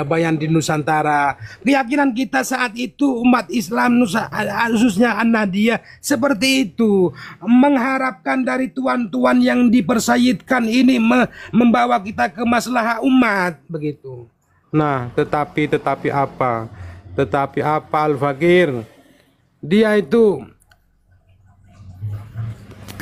Bayan di Nusantara. Keyakinan kita saat itu umat Islam khususnya An-Nahdiyah seperti itu, mengharapkan dari tuan-tuan yang dipersayidkan ini membawa kita ke maslahah umat begitu. Nah, tetapi apa? Tetapi apa Al-Fakir? Dia itu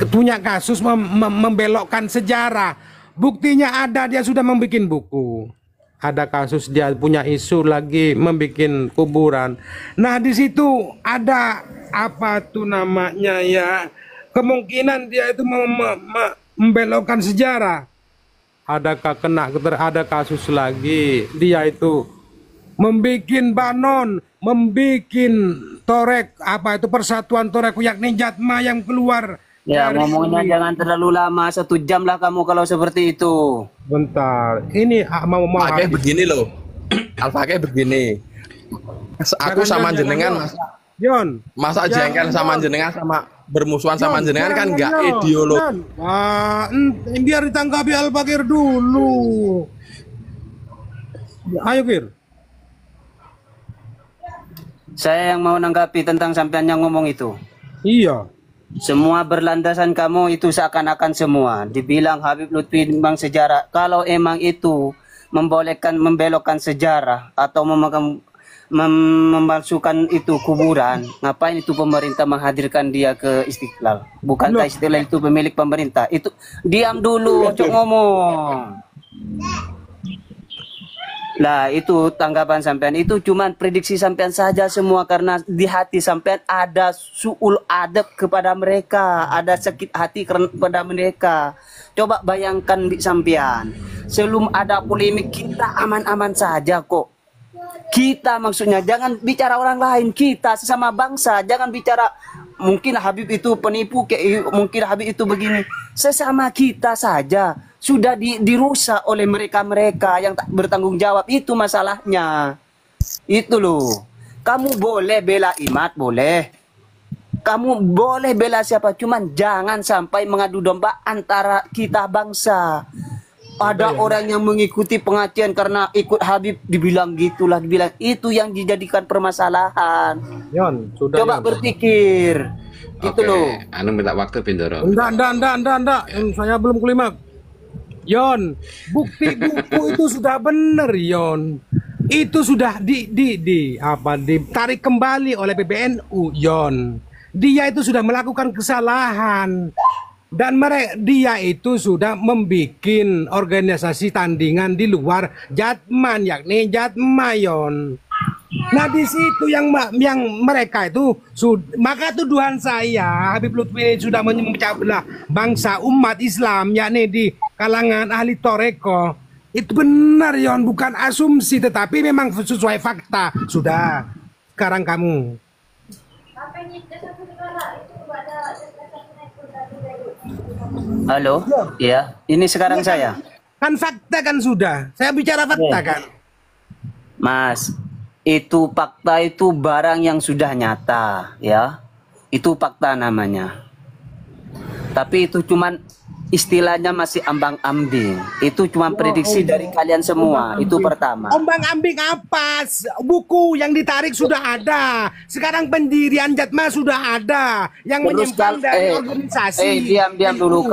punya kasus membelokkan sejarah. Buktinya ada, dia sudah membuat buku. Ada kasus dia punya isu lagi membuat kuburan. Nah di situ ada apa tuh namanya ya, kemungkinan dia itu membelokkan sejarah. Adakah ada kasus lagi dia itu membuat banon, membuat torek apa itu persatuan torek yakni Jatma yang keluar. Ya, ngomongnya jangan terlalu lama, 1 jam lah kamu kalau seperti itu. Bentar, ini mau kayak begini loh. Al-Fakir begini. Aku sama jenengan masa jengkel sama jenengan sama bermusuhan sama jenengan kan nggak ideolog. Biar ditanggapi Al-Fakir dulu. Ayo Fir. Saya yang mau nanggapi tentang sampean yang ngomong itu. Iya. Semua berlandasan kamu itu seakan-akan semua dibilang Habib Lutfi memang sejarah. Kalau emang itu membelokkan sejarah atau memasukkan itu kuburan, ngapain itu pemerintah menghadirkan dia ke Istiqlal? Bukankah Istiqlal itu pemilik pemerintah? Itu diam dulu, cok ngomong. Lah itu tanggapan sampean itu cuman prediksi sampean saja semua, karena di hati sampean ada suul adab kepada mereka, ada sakit hati kepada mereka. Coba bayangkan di sampean, sebelum ada polemik kita aman-aman saja kok. Kita maksudnya jangan bicara orang lain, kita sesama bangsa, jangan bicara mungkin Habib itu penipu, mungkin Habib itu begini. Sesama kita saja sudah dirusak oleh mereka-mereka yang tak bertanggung jawab. Itu masalahnya. Itu loh. Kamu boleh bela Imat, boleh. Kamu boleh bela siapa, cuman jangan sampai mengadu domba antara kita bangsa. Ada orang yang mengikuti pengajian karena ikut Habib, dibilang gitulah, dibilang itu yang dijadikan permasalahan. Yon, sudah coba berpikir. Gitu loh. Anu minta waktu Bindoro. Enggak. Saya belum klimaks. Yon, bukti buku itu sudah benar, Yon. Itu sudah ditarik kembali oleh PBNU, Yon. Dia itu sudah melakukan kesalahan. Dan dia itu sudah membuat organisasi tandingan di luar Jatman, yakni Jatma, Yon. Nah di situ yang mereka itu maka tuduhan saya Habib Lutfi sudah memecah belah bangsa umat Islam, yakni di kalangan ahli toreko. Itu benar, Yon, bukan asumsi tetapi memang sesuai fakta. Sudah, sekarang kamu. Halo, ya, ini sekarang saya. Kan fakta kan sudah. Saya bicara fakta kan. Mas, itu fakta, itu barang yang sudah nyata, ya. Itu fakta namanya. Tapi itu cuman istilahnya masih ambang-ambing. Itu cuma prediksi dari kalian semua. Itu pertama. Ambang-ambing apa? Buku yang ditarik sudah ada. Sekarang pendirian Jatma sudah ada. Yang menyimpang dari organisasi. Diam dulu.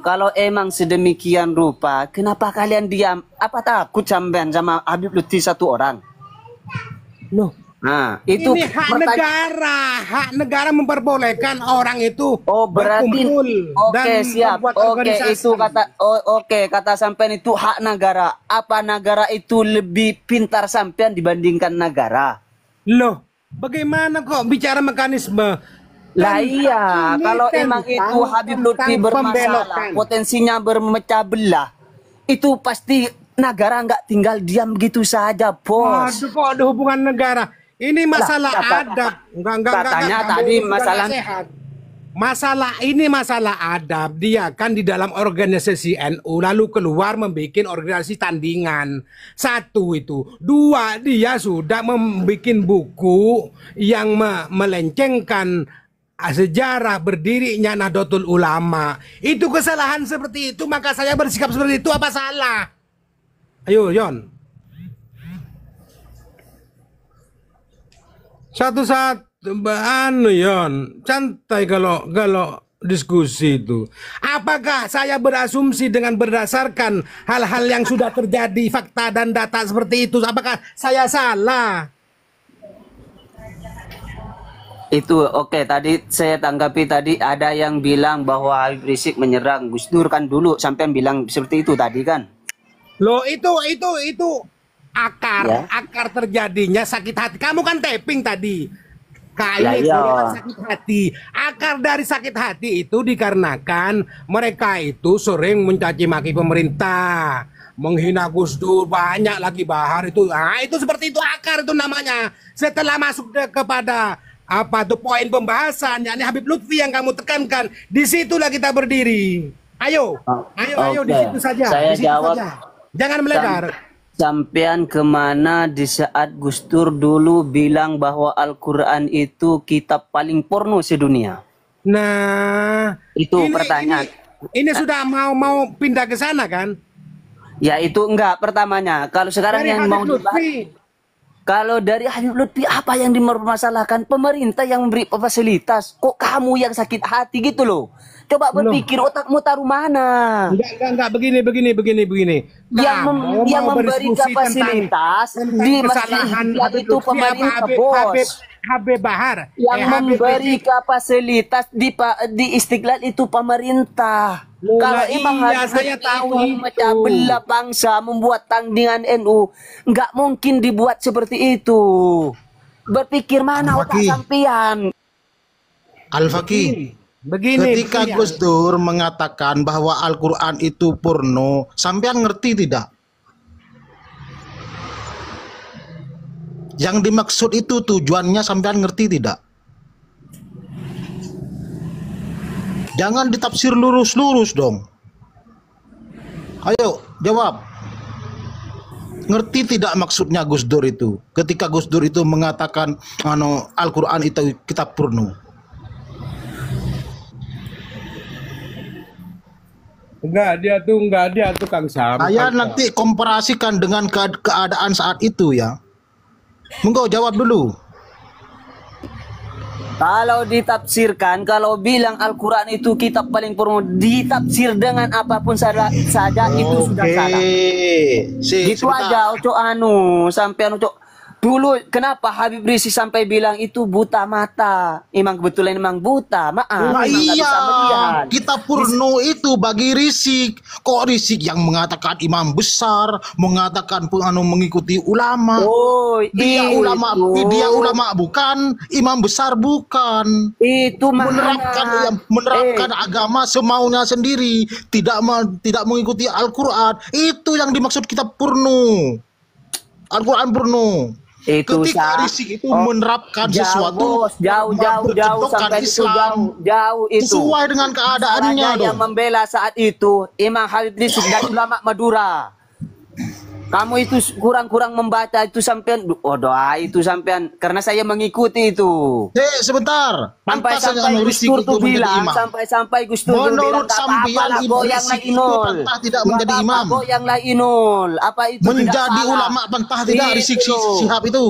Kalau emang sedemikian rupa, kenapa kalian diam? Apa takut sampean sama Habib Lutfi satu orang? Loh. Nah, itu ini hak negara memperbolehkan orang itu berarti siap. Itu kata sampean itu hak negara. Apa negara itu lebih pintar sampean dibandingkan negara? Loh, bagaimana kok bicara mekanisme? Lah iya, kalau emang itu Habib Lutfi bermasalah, potensinya bermecah belah, itu pasti negara nggak tinggal diam gitu saja, bos. Aduh, kok ada hubungan negara? Ini masalah adab. Katanya tadi masalah sehat. Masalah adab. Dia kan di dalam organisasi NU lalu keluar membuat organisasi tandingan. 1 itu. 2, dia sudah membuat buku yang melencengkan sejarah berdirinya Nahdlatul Ulama. Itu kesalahan seperti itu, maka saya bersikap seperti itu. Apa salah? Ayo, Yon. Satu saat anu Yon, santai kalau diskusi itu. Apakah saya berasumsi dengan berdasarkan hal-hal yang sudah terjadi, fakta dan data seperti itu? Apakah saya salah? Itu oke, tadi saya tanggapi tadi ada yang bilang bahwa Habib Rizik menyerang Gus Dur kan dulu sampai bilang seperti itu tadi kan. Loh itu akar Ya. akar terjadinya sakit hati. Kamu kan tapping tadi. Ya, Kayak iya. sakit hati. Akar dari sakit hati itu dikarenakan mereka itu sering mencaci maki pemerintah, menghina Gus Dur, banyak lagi Bahar itu. Nah, itu seperti itu akar itu namanya. Setelah masuk kepada apa tuh poin pembahasan, yakni Habib Lutfi yang kamu tekankan, disitulah kita berdiri. Ayo, ayo Oke. di situ saja. Saya Di situ jawab. saja. Jangan melebar. Sampean kemana di saat Gus Dur dulu bilang bahwa Al-Quran itu kitab paling porno sedunia? Nah, Itu pertanyaan. Ini sudah mau pindah ke sana kan? Ya itu enggak pertamanya. Kalau sekarang Dari yang Habib mau dibahas, Lutfi. kalau dari Habib Lutfi apa yang dipermasalahkan? Pemerintah yang memberi fasilitas. Kok kamu yang sakit hati gitu loh? Coba berpikir otakmu taruh mana? Enggak begini. Yang memberikan fasilitas di masjid itu pemerintah bos. Habib Bahar. Yang memberi fasilitas di Istiqlal itu pemerintah. Kalau emang iya, saya tahu itu. memecah belah bangsa, membuat tandingan NU, nggak mungkin dibuat seperti itu. Berpikir mana otak Al-Faqih. sampean? Al-Faqih, Begini. ketika Gus Dur mengatakan bahwa Al-Quran itu porno, sampean ngerti tidak? Yang dimaksud itu tujuannya sampean ngerti tidak? Jangan ditafsir lurus-lurus dong. Ayo, jawab. Ngerti tidak maksudnya Gus Dur itu? Ketika Gus Dur itu mengatakan Al-Quran itu kitab porno. Enggak, dia tuh Kang Sam. Saya nanti komparasikan dengan keadaan saat itu ya. Monggo jawab dulu. Kalau ditafsirkan, kalau bilang Al-Quran itu kitab paling porno, ditafsir dengan apapun saja itu sudah salah. Gitu aja, Oco sampai Oco. Dulu kenapa Habib Rizik sampai bilang itu buta mata? Emang kebetulan emang buta, maaf. Nah, emang nggak bisa melihat. kita porno itu bagi Rizik. Kok Rizik yang mengatakan imam besar, mengatakan mengikuti ulama. Oh, Dia ulama bukan, imam besar bukan. Itu Menerapkan agama semaunya sendiri, tidak mengikuti Al-Qur'an. Itu yang dimaksud kitab porno. Al-Qur'an porno. Itu ketika Rizik itu menerapkan sesuatu jauh sampai itu jauh itu sesuai dengan keadaannya dong. Yang membela saat itu Imam Habib Rizik dan ulama Madura. Kamu itu kurang membaca itu sampean. Oh, doa itu sampean karena saya mengikuti itu. Sebentar. Sampai Gus Dur tuh bilang, sampai Gus Dur menurut sampean goyang lagi nol. Tidak menjadi imam. Goyang lagi nol. Apa itu menjadi ulama pantah tidak Rizik Syihab itu.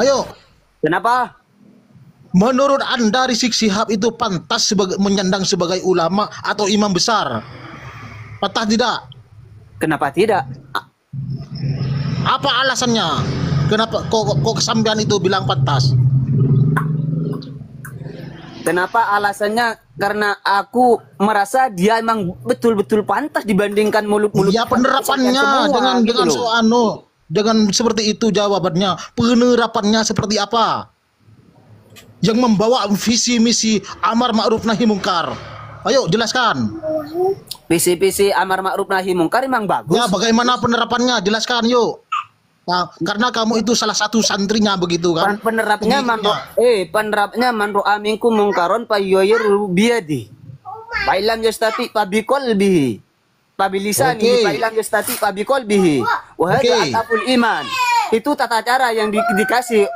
Ayo. Kenapa? Menurut Anda Rizik Syihab itu pantas menyandang sebagai ulama atau imam besar? Pantah tidak? Kenapa tidak? Apa alasannya? Kenapa kok kesampean itu bilang pantas? Kenapa alasannya? Karena aku merasa dia emang betul-betul pantas dibandingkan mulut-mulut. Ya penerapannya dengan seperti itu jawabannya. Penerapannya seperti apa? Yang membawa visi misi amar ma'ruf nahi mungkar. Ayo jelaskan. Visi amar ma'ruf nahi mungkar emang bagus. Ya bagaimana penerapannya? Jelaskan yuk. Nah, karena kamu itu salah satu santrinya begitu kan? Penerapnya man ra'a minkum mungkaron falyughayyirhu biyadihi. Fa illam yastati fa biqalbihi. Fa bilisanihi fa illam yastati fa biqalbihi. Wa hadza ataful iman. Itu tata cara yang dikasih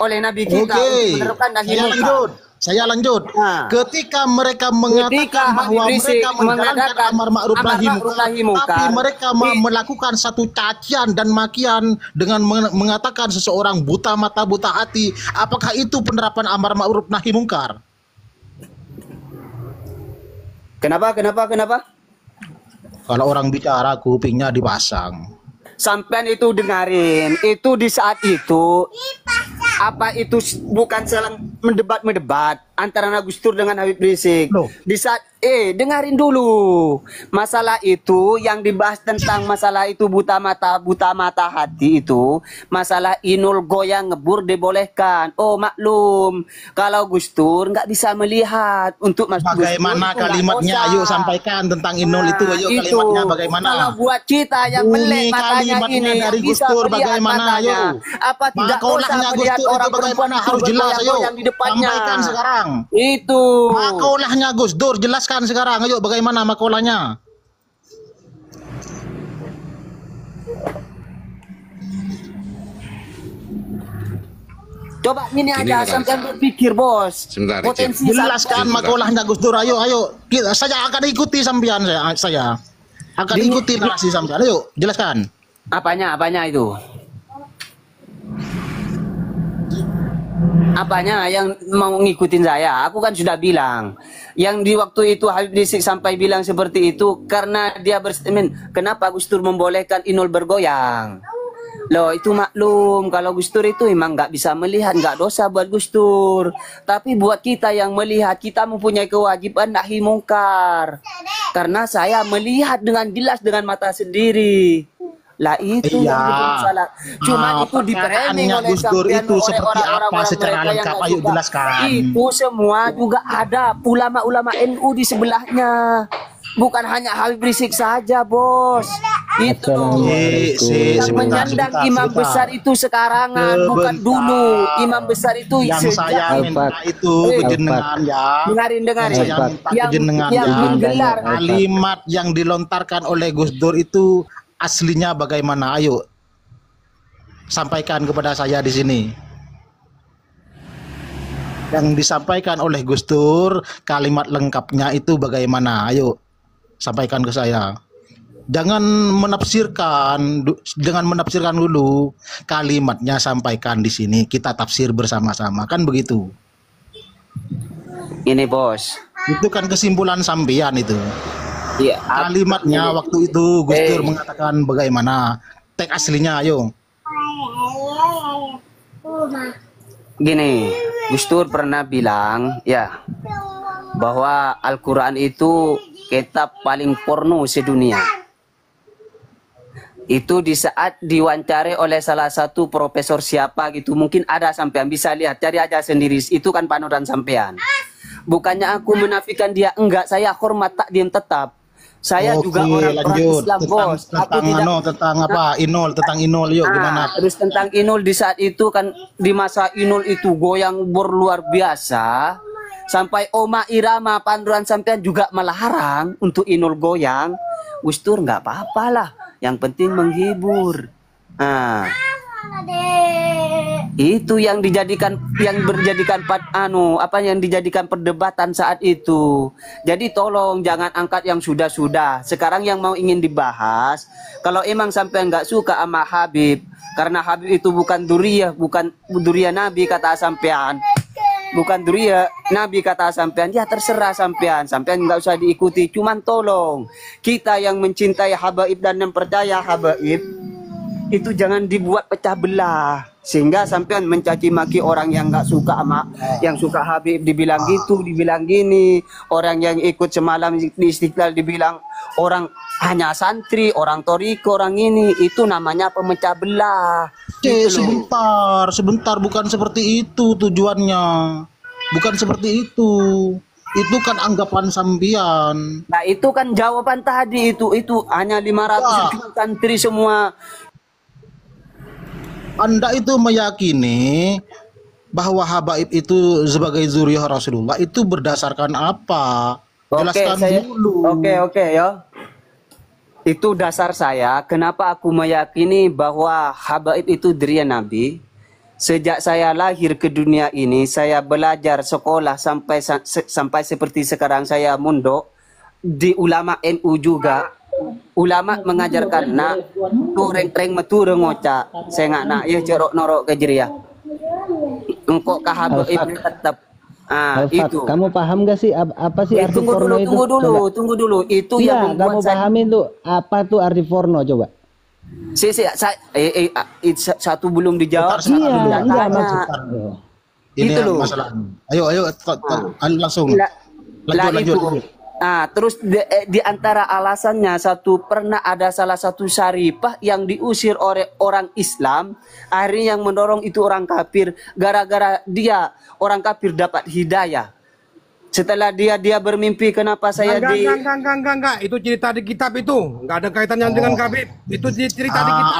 oleh Nabi kita untuk menerapkan nahi mungkar. Saya lanjut. Nah, Ketika mereka mengatakan bahwa mereka menjalankan amar ma'ruf nahi munkar, tapi mereka melakukan satu cacian dan makian dengan mengatakan seseorang buta mata buta hati, apakah itu penerapan amar ma'ruf nahi munkar? Kenapa? Kalau orang bicara kupingnya dipasang. Sampean itu dengarin, itu di saat itu apa itu bukan saling mendebat antara Gus Dur dengan Habib Rizik. Loh. Di saat dengarin dulu. Masalah itu yang dibahas tentang masalah itu buta mata hati itu, masalah inul goyang ngebur dibolehkan. Oh, maklum. Kalau Gus Dur nggak bisa melihat untuk Mas bagaimana Gus Dur, kalimatnya? Ayo sampaikan tentang inul itu. Ayo kalimatnya bagaimana? Kalau buat kita yang melek matanya ini dari Gus bisa Dur melihat bagaimana? matanya. Ayo. Apa tidak dosa melihat Dur orang itu perempuan bagaimana? itu Harus jelas. Ayo bergoyang di depannya. sampaikan sekarang. Itu. Makolahnya Gus Dur jelaskan sekarang. Ayo bagaimana makolahnya? Coba ini Gini, aja Mas. sampai berpikir, Bos. Sebentar, Potensi Jelaskan makolahnya Gus Dur. Ayo. Saya akan ikuti sampean saya. Akan ikuti narasi sampean. Ayo, jelaskan. apanya itu? Apanya yang mau ngikutin saya? Aku kan sudah bilang. Yang di waktu itu Habib Rizik sampai bilang seperti itu karena dia berstatement, kenapa Gus Dur membolehkan Inul bergoyang? Loh, itu maklum kalau Gus Dur itu emang nggak bisa melihat, nggak dosa buat Gus Dur. Tapi buat kita yang melihat, kita mempunyai kewajiban nahi mungkar. Karena saya melihat dengan jelas dengan mata sendiri. Lah itu yang jadi masalah. Cuma itu diperemeh oleh Gus Dur sampean, itu oleh seperti apa orang-orang secara mereka yang lengkap? nggak Ayo suka. jelaskan. Itu semua juga ada ulama-ulama NU di sebelahnya. Bukan hanya Habib Rizik saja, Bos. Itu loh. Yang menyandang imam besar itu sekarangan, bukan dulu. Imam besar itu yang saya minta itu kejenengan ya. Dengarin. Saya minta Yang kejenengan menggelar kalimat yang dilontarkan oleh Gus Dur itu aslinya bagaimana? Ayo sampaikan kepada saya di sini. Yang disampaikan oleh Gus Dur kalimat lengkapnya itu bagaimana? Ayo sampaikan ke saya. Jangan menafsirkan dulu kalimatnya, sampaikan di sini kita tafsir bersama-sama, kan begitu. ini, Bos. Itu kan kesimpulan sampean itu. Iya, Kalimatnya waktu itu Gus Dur mengatakan bagaimana? Teks aslinya ayo. gini, Gus Dur pernah bilang ya bahwa Al-Quran itu kitab paling porno sedunia. Itu di saat diwawancari oleh salah satu profesor siapa gitu, mungkin ada sampean bisa lihat, cari aja sendiri, itu kan panutan sampean. Bukannya aku menafikan dia, enggak, saya hormat takdim tetap. Saya juga orang Islam, Bos. Tentang apa? Tentang Inul yuk gimana? Terus tentang Inul di saat itu kan di masa Inul itu goyang berluar biasa. Sampai Oma Irama panduan sampean juga melarang untuk Inul goyang. Gus Dur nggak apa-apa lah, yang penting menghibur. Nah, itu yang dijadikan perdebatan saat itu. Jadi tolong jangan angkat yang sudah-sudah. Sekarang yang mau ingin dibahas, kalau emang sampean nggak suka sama Habib, karena Habib itu bukan duriyah Nabi kata sampean. Bukan duriyah Nabi kata sampean, ya terserah sampean nggak usah diikuti. Cuman tolong kita yang mencintai Habaib dan yang percaya Habaib itu jangan dibuat pecah belah sehingga sampean mencaci maki orang yang nggak suka sama yang suka Habib, dibilang gitu, dibilang gini. Orang yang ikut semalam di Istiqlal dibilang orang hanya santri, orang toriko, orang ini, itu namanya pemecah belah. Sebentar, bukan seperti itu tujuannya. Bukan seperti itu. Itu kan anggapan sampean. Nah, itu kan jawaban tadi itu hanya 500 santri semua. Anda itu meyakini bahwa Habaib itu sebagai zuriyah Rasulullah itu berdasarkan apa? Jelaskan dulu. Oke ya. Itu dasar saya. Kenapa aku meyakini bahwa Habaib itu zuriyah Nabi? Sejak saya lahir ke dunia ini, saya belajar sekolah sampai seperti sekarang saya mondok di ulama NU juga. Ulama mengajarkan nak tureng metu rengoca. Saya nggak nak ya cerok norok ke jeria. Engkau kahab ibnu tetap. Itu. Kamu paham gak sih apa sih arti porno itu? Tunggu dulu. Itu ya, yang kamu pahamin tuh apa tuh arti porno coba? Satu belum dijawab. Iya, maksud ini itu loh. Masalah. Ayo langsung. Lanjut. Terus di antara alasannya pernah ada salah satu syarifah yang diusir oleh orang Islam, akhirnya yang mendorong itu orang kafir, gara-gara dia orang kafir dapat hidayah. Setelah dia bermimpi kenapa saya enggak, itu cerita di kitab itu, enggak ada kaitannya dengan Habib. Itu cerita di kitab.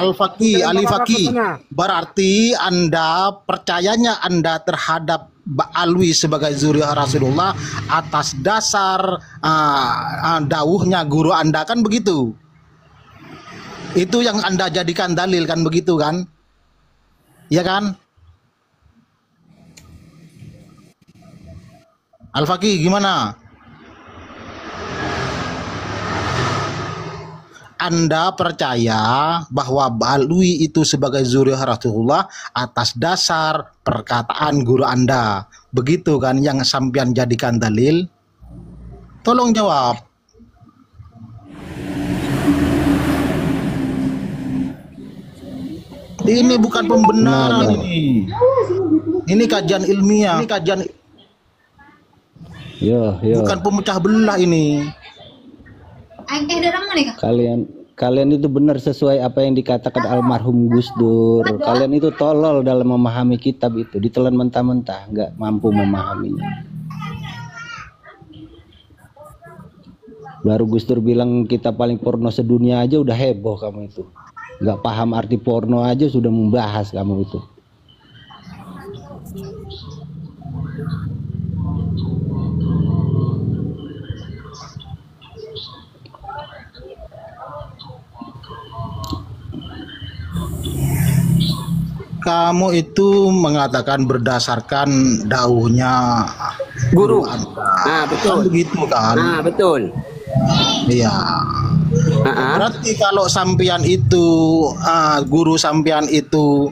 Ali Faki. Berarti Anda percayanya Anda terhadap Alwi sebagai zuriat Rasulullah atas dasar dawuhnya guru Anda, kan begitu? Itu yang Anda jadikan dalil, kan begitu kan? Ya kan? Al-Faqih gimana? Anda percaya bahwa Alwi itu sebagai zuriat Rasulullah atas dasar perkataan guru Anda, begitu kan yang sampean jadikan dalil? Tolong jawab. Ini bukan pembenaran ini. Ini kajian ilmiah. Ini kajian. Yo. Bukan pemecah belah ini. Kalian itu benar sesuai apa yang dikatakan almarhum Gus Dur. Kalian itu tolol dalam memahami kitab itu, ditelan mentah-mentah, nggak mampu memahaminya. Baru Gus Dur bilang kita paling porno sedunia aja udah heboh kamu itu. Nggak paham arti porno aja sudah membahas kamu itu. Kamu itu mengatakan berdasarkan dauhnya guru. Kan Betul. begitu kan? Betul. Iya. Berarti kalau sampean itu guru sampean itu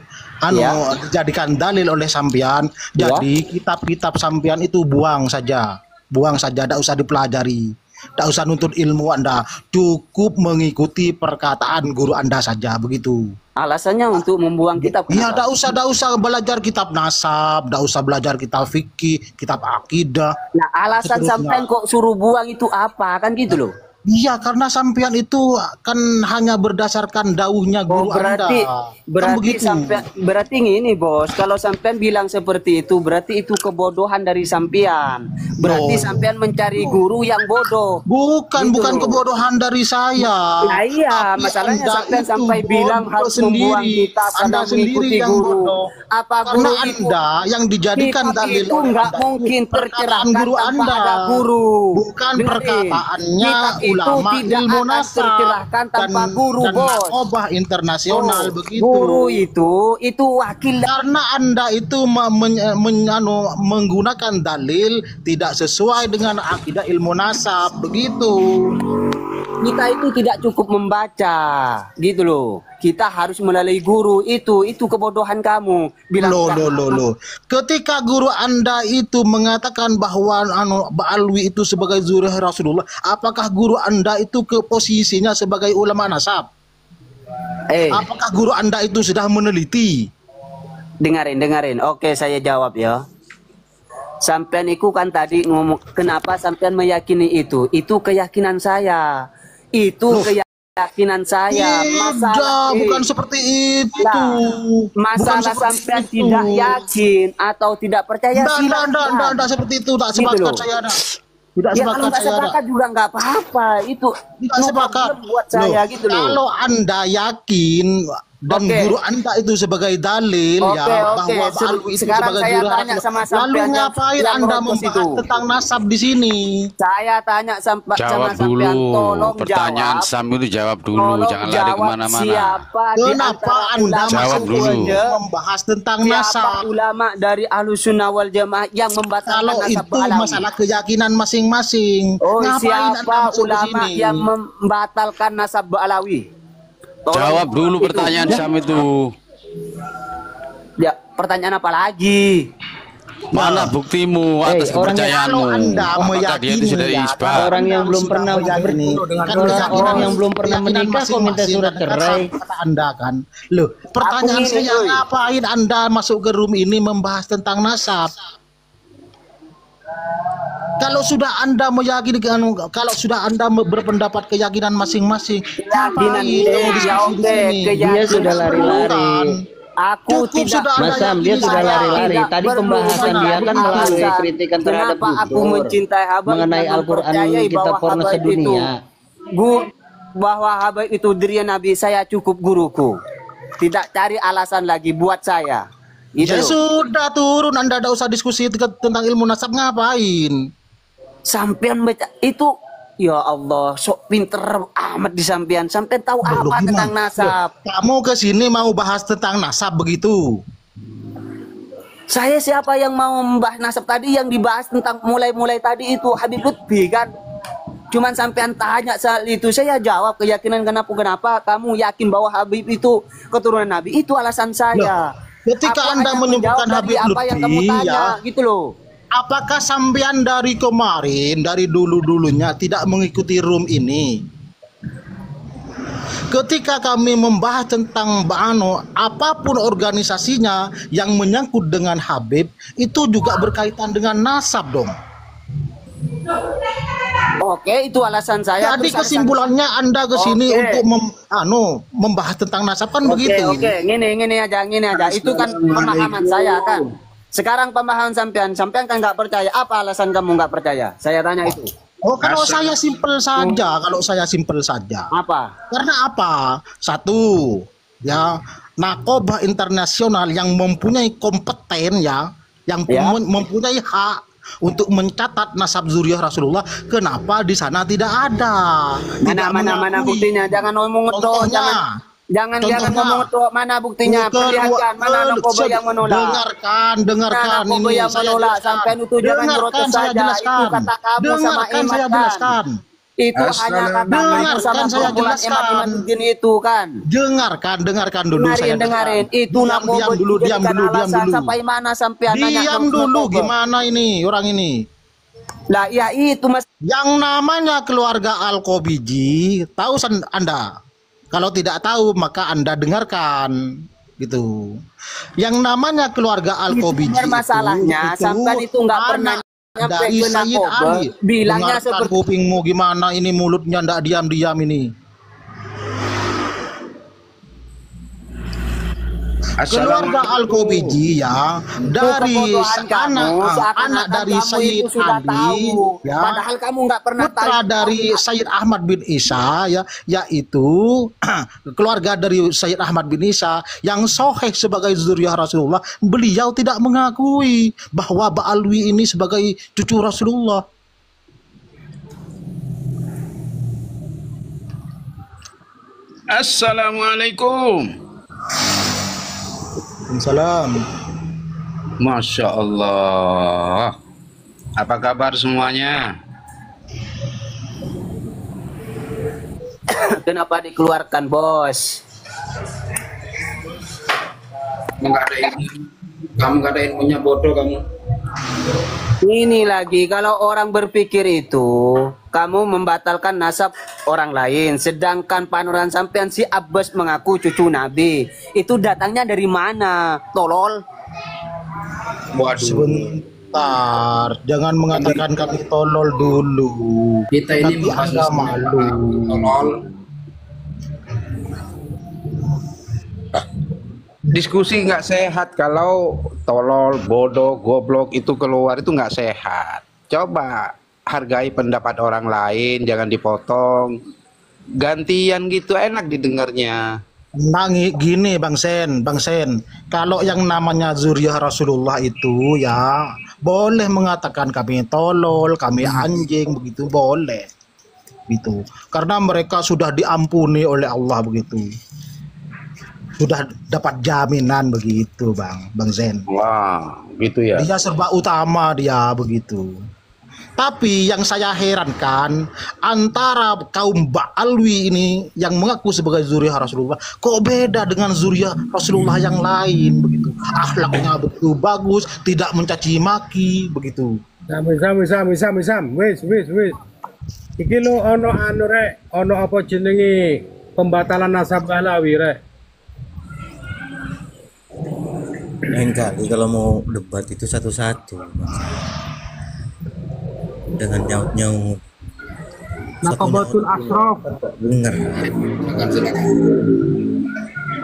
dijadikan dalil oleh sampean, jadi kitab-kitab sampean itu buang saja, tidak usah dipelajari, tidak usah nuntut ilmu Anda, cukup mengikuti perkataan guru Anda saja, begitu. Alasannya untuk membuang kitab. Iya, tidak usah belajar kitab nasab, tidak usah belajar kitab fikih, kitab akidah. Nah, alasan sampean kok suruh buang itu apa? Kan gitu loh. Iya, karena sampean itu kan hanya berdasarkan dauhnya guru Anda. Berarti ini bos, kalau sampean bilang seperti itu, berarti itu kebodohan dari sampean. Berarti sampean mencari guru yang bodoh. Bukan kebodohan dari saya. Nah iya, masalahnya sampean sampai bilang harus membuang kitab Anda sendiri yang bodoh. Apa karena guru Anda yang dijadikan dalil itu nggak mungkin tercerahkan guru tanpa Anda. ada guru. Bukan perkataannya ulama ilmu nasab dan obah internasional begitu. Guru itu wakil. Karena Anda itu menggunakan dalil tidak sesuai dengan akidah ilmu nasab begitu. Kita itu tidak cukup membaca, gitu loh. Kita harus melalui guru itu kebodohan kamu. Bilang loh. Ketika guru Anda itu mengatakan bahwa Alwi itu sebagai zuriat Rasulullah, apakah guru Anda itu ke posisinya sebagai ulama nasab? Apakah guru Anda itu sudah meneliti? Dengarin. Oke, saya jawab ya. Sampean itu kan tadi ngomong kenapa sampean meyakini itu? Itu keyakinan saya. Keyakinan saya. Masalah bukan seperti itu. Masalah sampean tidak yakin atau tidak percaya. Tidak seperti itu. Tak sepakat saya. Tidak sepakat saya. Sepakat juga nggak apa-apa. Itu tidak sepakat buat saya gitu loh. Kalau Anda yakin dan guru Anda itu sebagai dalil ya bahwa Pak Alwi itu sekarang sebagai saya guru tanya sama lalu sampean ngapain yang Anda rotos membahas itu? tentang nasab di sini? Saya tanya sama Jawab sampean, dulu. tolong Pertanyaan jawab. Sam itu jawab dulu, Tolong jangan lari jawab kemana-mana. siapa di Kenapa antara Anda ulama Jawab dulu. semuanya, membahas tentang siapa nasab? ulama dari Ahlussunnah wal Jamaah yang membatalkan Kalau nasab itu Ba'alawi? masalah keyakinan masing-masing. Oh, Ngapain Anda siapa masuk ke ulama sini? yang membatalkan nasab Ba'alawi? Tolong Jawab dulu itu. pertanyaan Sam itu. Ya, pertanyaan apa lagi? Mana buktimu atas orang kepercayaanmu? kalau Anda Apakah dia itu sudah meyakini, isbat? Orang yang belum sudah pernah meyakini, orang yang belum pernah keyakinan menikah kok minta masing-masing surat dan cerai. kata Anda kan. Loh, pertanyaan Aku ini, saya Uy. ngapain Anda masuk ke room ini membahas tentang nasab? Kalau sudah Anda meyakini, kalau sudah Anda berpendapat keyakinan masing-masing, ngapain kamu diskusi di sini? Dia sudah lari-lari. Aku Cukup tidak sudah Mas Sam, dia sudah lari-lari. Tadi pembahasan dia kan melalui kritikan terhadap Kenapa aku Gus Dur mencintai Habib mengenai dan Al-Quran mempercayai kitab bahwa porno Habib sedunia. bahwa Habib itu diri Nabi, saya cukup guruku. Tidak cari alasan lagi buat saya. Gitu Ya loh. sudah turun, Anda tidak usah diskusi tentang ilmu nasab, ngapain? Sampean baca itu, ya Allah, sok pinter amat di sampean. Sampean tahu Loh, apa gimana? tentang nasab? Kamu ke sini mau bahas tentang nasab begitu? Saya siapa yang mau membahas nasab tadi? Yang dibahas tentang mulai-mulai tadi itu Habib Lutfi kan? Cuman sampean tanya soal itu, saya jawab keyakinan kenapa kamu yakin bahwa Habib itu keturunan Nabi? Itu alasan saya. Ketika Aku Anda hanya menyebutkan menjawab dari Habib apa yang kamu Lutfi, tanya, ya, gitu loh. apakah sampean dari kemarin, dari dulu-dulunya tidak mengikuti room ini? Ketika kami membahas tentang apapun organisasinya yang menyangkut dengan Habib, itu juga berkaitan dengan nasab dong. Oke, itu alasan saya. Jadi Terus kesimpulannya Anda ke sini Oke. untuk membahas tentang nasab kan Oke, begitu. oke, gini aja. Itu kan pemahaman saya kan. Sekarang pemahaman sampean kan nggak percaya. Apa alasan kamu nggak percaya? Saya tanya itu. Oh, kalau saya simpel saja, Apa? Karena apa? Satu, ya, Narkoba Internasional yang mempunyai kompeten ya, yang Ya. mempunyai hak untuk mencatat nasab zuriyah Rasulullah, kenapa di sana tidak ada? Tidak Mana mengakui. buktinya? Jangan ngomong itu. Jangan Contohnya. ngomong itu. Mana buktinya? Perlihatkan mana Narkoba yang menolak. Dengarkan Mana ini yang saya menolak? jelaskan. Sampai itu jangan nyerocos Dengarkan saya saja. jelaskan. Itu kata kamu sama Dengarkan Imat saya kan. jelaskan. Itu hanya kata kamu Dengarkan sama saya kumpulan jelaskan. Imat itu kan. Dengarkan dulu saya Dengarin. jelaskan. Itu Narkoba diam dulu. Sampai mana sampai Diam dulu, gimana ini orang ini? Lah ya itu Mas. Yang namanya keluarga Al-Qobiji, tahu Anda? Kalau tidak tahu maka Anda dengarkan gitu. Yang namanya keluarga Al-Qobiji Masalahnya sampai itu nggak pernah nyampe dari ke Sayyid Narkoba. Ali. Bilangnya Dengarkan seperti kupingmu gimana ini, mulutnya ndak diam-diam ini. Keluarga Al-Qobiji ya, dari anak dari Sayyid Ali ya, padahal kamu nggak pernah putra dari Sayyid Ahmad bin Isa ya, yaitu keluarga dari Sayyid Ahmad bin Isa yang soheh sebagai zuriyah Rasulullah. Beliau tidak mengakui bahwa Ba'alwi ini sebagai cucu Rasulullah. Assalamualaikum. Salam. Masya Allah. Apa kabar semuanya? kenapa dikeluarkan bos? Kamu nggak ada ilmunya, bodoh kamu. Ini lagi kalau orang berpikir itu kamu membatalkan nasab orang lain, sedangkan panuran sampean si Abbas mengaku cucu Nabi. Itu datangnya dari mana? Tolol. Waduh. Sebentar, jangan mengatakan kami tolol dulu. Kita ini Nanti Anda malu. Tolol. Diskusi nggak sehat kalau tolol, bodoh, goblok itu keluar, itu nggak sehat. Coba hargai pendapat orang lain, jangan dipotong. Gantian gitu enak didengarnya. Gini Bang Sen, kalau yang namanya zuriyah Rasulullah itu ya boleh mengatakan kami tolol, kami anjing, begitu boleh, gitu. Karena mereka sudah diampuni oleh Allah begitu, sudah dapat jaminan begitu, Bang Zen. Wah, gitu ya. Dia serba utama dia begitu. Tapi yang saya herankan antara kaum Ba'alwi ini yang mengaku sebagai zuriyah Rasulullah kok beda dengan zuriyah Rasulullah yang lain begitu. Akhlaknya begitu bagus, tidak mencaci maki begitu. Sam. Wis. Iki lo ono anu rek, ono apa jenenge pembatalan nasab Balawi rek. Lain kali kalau mau debat itu satu-satu. Dengan nyaut-nyaut. Naqabatul Ashraf Dengar.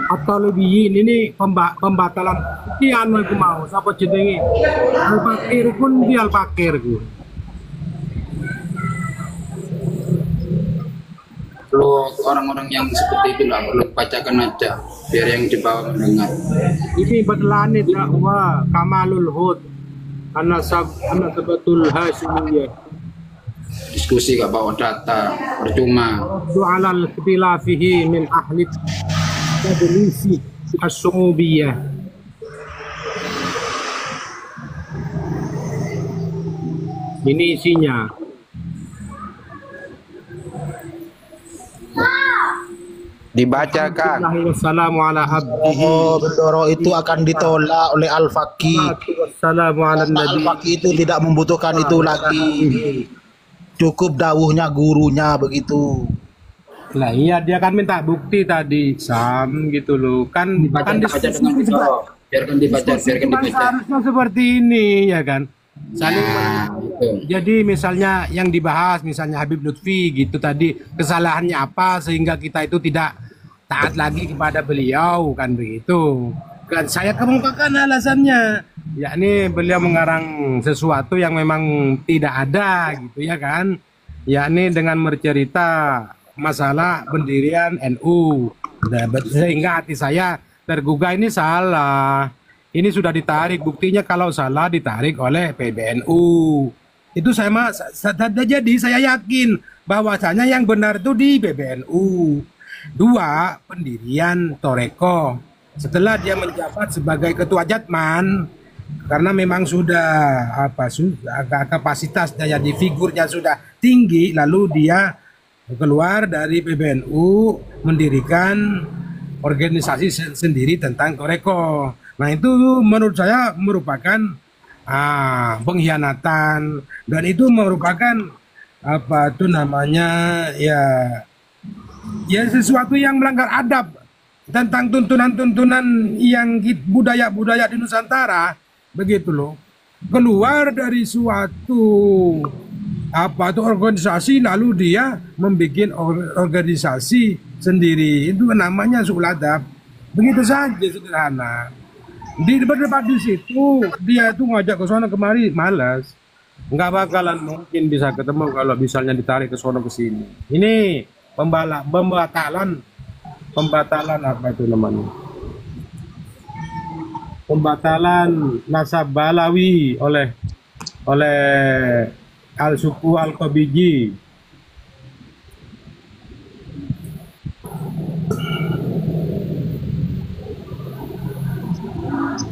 atau lebih ini pembatalan iki anu aku mau sapa jenenge Al-Fakir pun di Al-Fakir ku. Perlu orang-orang yang seperti itulah perlu bacakan aja biar yang di bawah mendengar. Ini badlani dakwah Kamalul Hud Anasabatul Hasimiyah. Diskusi gak bawa data, percuma. Du'alal ikhtilafihi min ahli tadlisi as-su'ubiyah. Ini isinya. Dibacakan. Wassalamu ala abdihi. Oh, Bendoro itu akan ditolak oleh Al-Faqi. Wassalamu ala nabi. Al-Faqi itu tidak membutuhkan itu lagi. Cukup dawuhnya gurunya begitu. Lah iya dia kan minta bukti tadi Sam gitu loh. Kan Baca dengan Bendoro. Biarkan dibaca. Seharusnya seperti ini ya kan. Saling jadi misalnya yang dibahas misalnya Habib Lutfi gitu tadi kesalahannya apa sehingga kita itu tidak taat lagi kepada beliau kan begitu kan saya kemukakan alasannya yakni beliau mengarang sesuatu yang memang tidak ada gitu ya kan yakni dengan bercerita masalah pendirian NU sehingga hati saya tergugah ini salah. Ini sudah ditarik, buktinya kalau salah ditarik oleh PBNU. Itu jadi saya yakin bahwasanya yang benar itu di PBNU. Dua, pendirian Toreko. Setelah dia menjabat sebagai ketua Jatman, karena memang sudah kapasitas daya di figurnya sudah tinggi, lalu dia keluar dari PBNU mendirikan organisasi sendiri tentang Toreko. Nah itu menurut saya merupakan pengkhianatan dan itu merupakan apa itu namanya ya sesuatu yang melanggar adab tentang tuntunan-tuntunan yang budaya-budaya di Nusantara begitu loh. Keluar dari suatu organisasi lalu dia membuat organisasi sendiri itu namanya suul adab. Begitu saja sederhana. Di debat di situ dia tuh ngajak ke sana kemari malas, nggak bakalan mungkin bisa ketemu kalau misalnya ditarik ke sana ke sini. Ini pembatalan apa itu namanya? Pembatalan nasab Balawi oleh Al-Suku Al-Qabiji.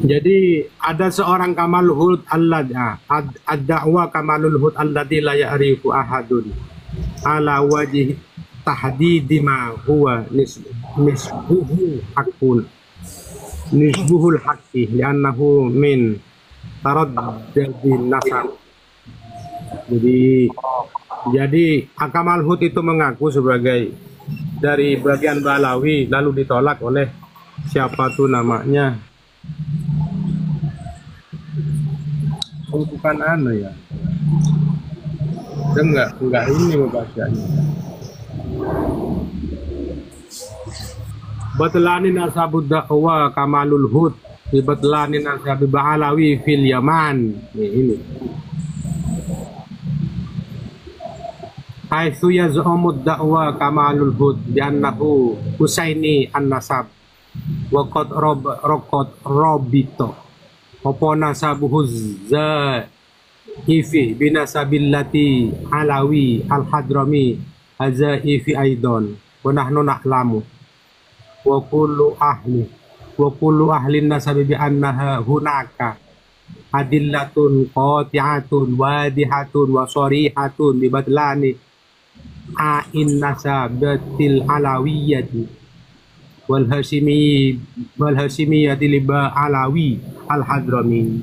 Jadi ada seorang Kamalul Hud ad-da'wa Kamalul Hud alladzi la ya'rifu ahadun ala wajhi tahdidi ma huwa nisbuhul haqqi li'annahu min taraddudin nasab. Jadi Kamal Hud itu mengaku sebagai dari bagian Balawi lalu ditolak oleh siapa tuh namanya? Bukan anu ya, enggak ini membacanya. Batlani nasabud dakwah Kamalul Hud batlani nasab Ba'alawi fil Yaman. Ini haitsu yaz'umud da'wa kamalul hud bi annahu Husaini an-nasab wa qad robito apa nasabuhu zaifi binasabillati alawi al-hadrami hazaifi aidon wa nahnu na'lamu wa kullu ahlin nasabi bi annaha hunaka adillatun qati'atun wadihatun wa sharihatun bi badlani a'in nasabatil alawiyyati wal hashimiyyati liba alawi al hadrami.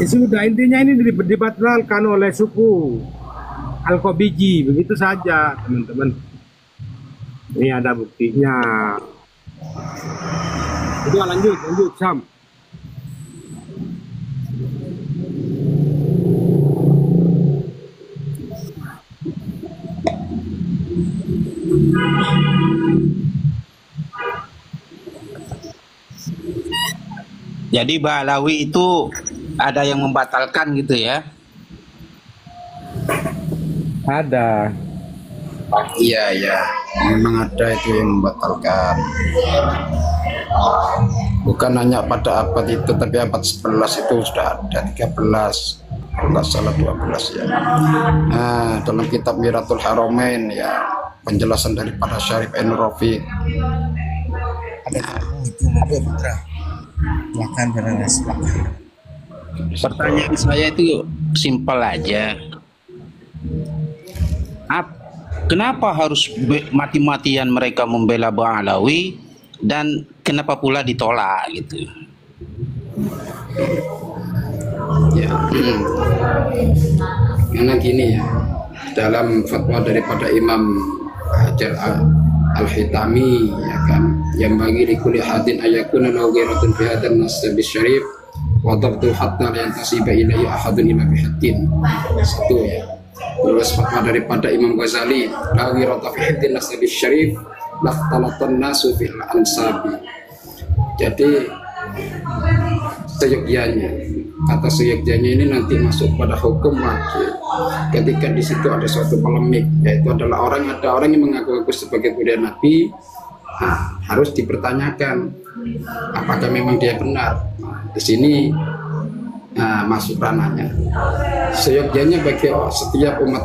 Ya sudah, intinya ini dibatalkan oleh suku Al-Qabiji, begitu saja teman-teman. Ini ada buktinya. Udah lanjut Sam. Jadi Ba'alawi itu ada yang membatalkan gitu ya? Ada. Iya, memang ada itu yang membatalkan. Bukan hanya pada abad itu, tapi abad 11 itu sudah ada, 13, kalau salah 12 ya. Nah, dalam kitab Miratul Haramain ya, penjelasan daripada Syarif An-Rafiq. Pertanyaan saya itu simpel aja. Kenapa harus mati-matian mereka membela Ba'alawi dan kenapa pula ditolak gitu? Ya, karena gini ya, dalam fatwa daripada Imam Hajar Al-Hitami ya kan, yang bagi likulli hadin ayakuna lahu ghairatun fi hadan nasab syarif wa dhabtu hatta la yantasiba ilaihi ahadun illa bihaddin. Satu ya. Terus fatwa daripada Imam Ghazali, la ghirata fi haddin nasab syarif laftalatan nasu fil ansabi. Jadi seyogyanya, kata seyogyanya ini nanti masuk pada hukum wakil ketika di situ ada suatu polemik, yaitu adalah ada orang yang mengaku-ngaku sebagai budaya Nabi. Nah, harus dipertanyakan apakah memang dia benar. Di sini masuk ranahnya. Seyogyanya bagi setiap umat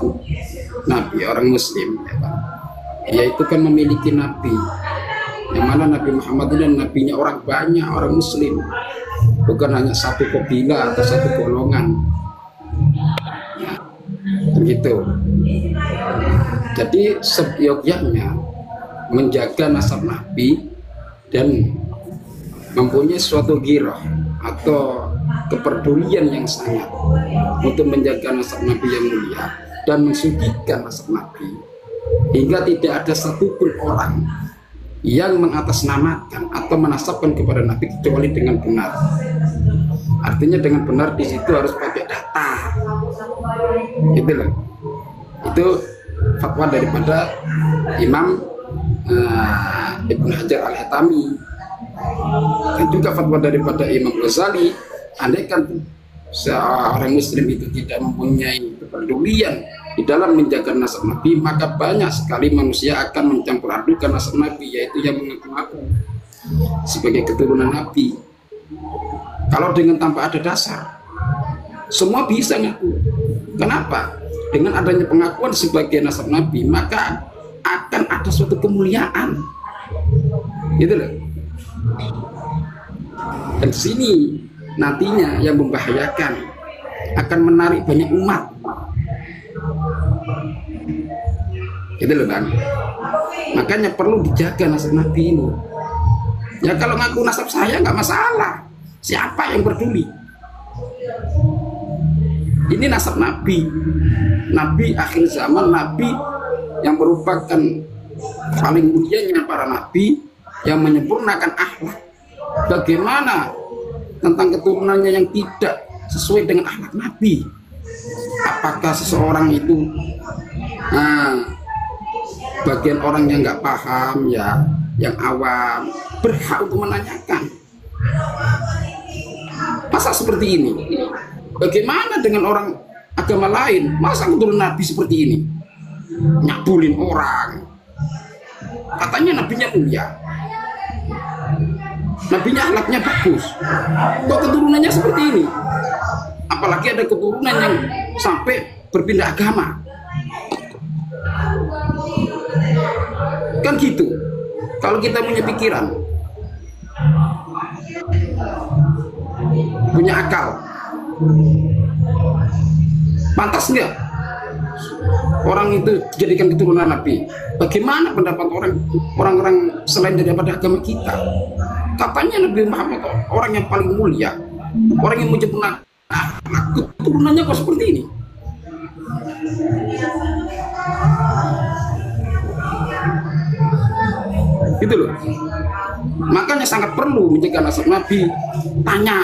Nabi, orang Muslim ya kan? Yaitu kan memiliki Nabi, yang mana Nabi Muhammad ini nabinya orang banyak, orang Muslim, bukan hanya satu kabilah atau satu golongan ya, begitu. Jadi seyogyanya menjaga nasab Nabi dan mempunyai suatu ghirah atau kepedulian yang sangat untuk menjaga nasab Nabi yang mulia dan mensucikan nasab Nabi, hingga tidak ada satupun orang yang mengatasnamakan atau menasabkan kepada Nabi kecuali dengan benar. Artinya dengan benar di situ harus pakai data. Itu loh. Itu fatwa daripada Imam Ibnu Hajar Al-Hitami, dan juga fatwa daripada Imam Ghazali. Andaikan seorang Muslim itu tidak mempunyai kepedulian di dalam menjaga nasab Nabi, maka banyak sekali manusia akan mencampur adukan nasab Nabi, yaitu yang mengaku-ngaku sebagai keturunan Nabi. Kalau dengan tanpa ada dasar, semua bisa ngaku. Kenapa? Dengan adanya pengakuan sebagai nasab Nabi, maka akan ada suatu kemuliaan, gitu loh. Dan sini nantinya yang membahayakan, akan menarik banyak umat. Gitu loh Bang. Makanya perlu dijaga nasab Nabi ini. Ya kalau ngaku nasab saya nggak masalah, siapa yang peduli? Ini nasab Nabi, Nabi akhir zaman, Nabi yang merupakan paling mulianya para Nabi, yang menyempurnakan akhlak. Bagaimana tentang keturunannya yang tidak sesuai dengan akhlak Nabi? Apakah seseorang itu bagian orang yang nggak paham ya, yang awam, berhak untuk menanyakan? Masa seperti ini? Bagaimana dengan orang agama lain, masa keturunan Nabi seperti ini? Nyabulin orang. Katanya nabinya mulia. Nabinya akhlaknya bagus. Kok keturunannya seperti ini? Apalagi ada keturunan yang sampai berpindah agama. Kan gitu. Kalau kita punya pikiran, punya akal, pantas nggak orang itu dijadikan keturunan Nabi? Bagaimana pendapat orang-orang selain daripada agama kita? Katanya Nabi Muhammad orang yang paling mulia, orang yang menyempurnakan akhlak, keturunannya kok seperti ini? Gitu loh. Makanya sangat perlu menjaga nasab Nabi. Tanya.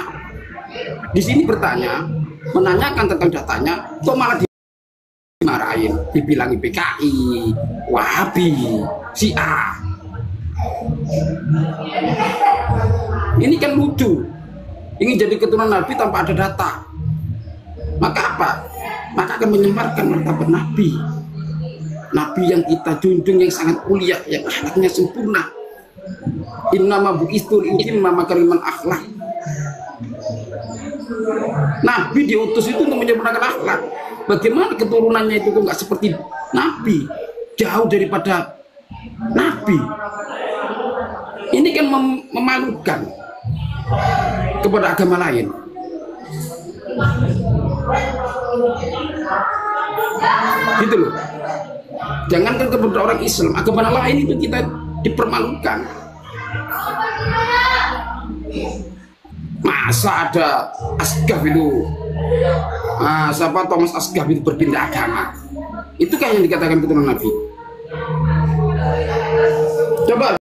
Di sini bertanya, menanyakan tentang datanya, kok malah dimarahin, dibilangi PKI, Wahabi, Syiah. Ini kan lucu. Ingin jadi keturunan Nabi tanpa ada data. Maka apa? Maka akan menyebarkan martabat Nabi. Nabi yang kita junjung, yang sangat mulia, yang akhlaknya sempurna. Innama bu'itsu liutimma makarimal akhlak. Nabi diutus itu untuk menyempurnakan akhlak. Bagaimana keturunannya itu kok nggak seperti Nabi, jauh daripada Nabi? Ini kan memalukan kepada agama lain. Gitu loh. Jangankan kepada orang Islam, agama lain itu kita dipermalukan. Masa ada Asgaf itu, siapa Thomas Asgaf itu berpindah agama? Itu kan yang dikatakan keturunan Nabi. Coba